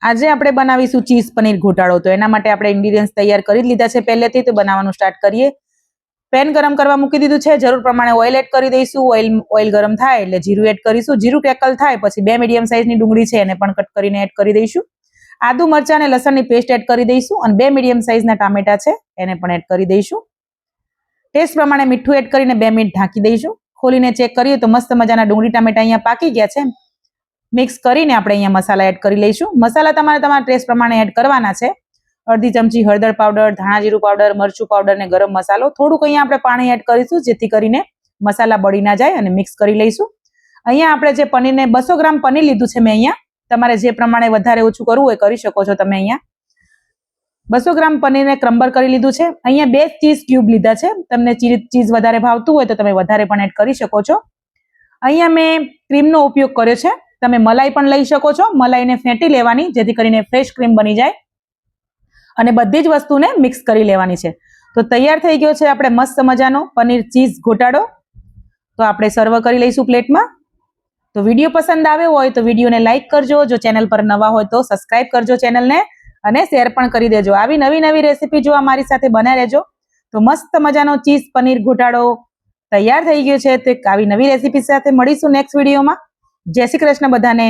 આજે આપણે બનાવીશું ચીઝ પનીર ઘોટાળો। તો એના માટે આપણે ઇન્ગ્રેડિયન્ટ્સ તૈયાર કરી લીધા છે પહેલેથી। તો બનાવવાનું સ્ટાર્ટ કરીએ। પેન ગરમ કરવા મૂકી દીધું છે। જરૂર પ્રમાણે ઓઇલ એડ કરી દઈશું। ઓઇલ ગરમ થાય એટલે જીરું એડ કરીશું। જીરું ક્રેકલ થાય પછી 2 મીડિયમ સાઇઝની ડુંગળી છે એને પણ કટ કરીને એડ કરી દઈશું। આદુ મરચાં અને લસણની પેસ્ટ એડ કરી દઈશું અને 2 મીડિયમ સાઇઝના ટામેટા છે એને પણ એડ કરી દઈશું। ટેસ્ટ પ્રમાણે મીઠું એડ કરીને 2 મિનિટ ઢાંકી દઈશું। ખોલીને ચેક કરીએ તો મસ્ત મજાના ડુંગળી ટામેટા અહીંયા પાકી ગયા છે। મિક્સ કરીને આપણે અહીંયા મસાલા એડ કરી લઈશું। મસાલા તમારા ટેસ્ટ પ્રમાણે એડ કરવાના છે। અડધી ચમચી હળદર પાવડર, ધાણા જીરું પાવડર, મરચું પાવડર ને ગરમ મસાલો। થોડુંક અહીંયા આપણે પાણી એડ કરીશું જેથી કરીને મસાલા બળી ના જાય અને મિક્સ કરી લઈશું। અહીંયા આપણે જે પનીરને 200 ગ્રામ પનીર લીધું છે મેં અહીંયા। તમારે જે પ્રમાણે વધારે ઓછું કરવું હોય કરી શકો છો તમે અહીંયા। 200 ગ્રામ પનીરને ક્રમ્બર કરી લીધું છે। અહીંયા 2 ચીઝ ક્યુબ લીધા છે। તમને ચીઝ વધારે ભાવતું હોય તો તમે વધારે પણ એડ કરી શકો છો। અહીંયા મેં ક્રીમનો ઉપયોગ કર્યો છે। તમે મલાઈ પણ લઈ શકો છો। મલાઈને ફેંટી લેવાની જેથી કરીને ફ્રેશ ક્રીમ બની જાય અને બધી જ વસ્તુને મિક્સ કરી લેવાની છે। તો તૈયાર થઈ ગયો છે આપણે મસ્ત મજાનો પનીર ચીઝ ઘોટાળો। તો આપણે સર્વ કરી લઈશું પ્લેટમાં। તો વિડીયો પસંદ આવ્યો હોય તો વિડીયોને લાઈક કરજો। જો ચેનલ પર નવા હોય તો સબસ્ક્રાઇબ કરજો ચેનલને અને શેર પણ કરી દેજો। આવી નવી રેસીપી જોવા મારી સાથે બન્યા રહેજો। તો મસ્ત મજાનો ચીઝ પનીર ઘોટાળો તૈયાર થઈ ગયો છે। તો આવી નવી રેસીપી સાથે મળીશું નેક્સ્ટ વિડીયોમાં। જય શ્રી કૃષ્ણ બધાને।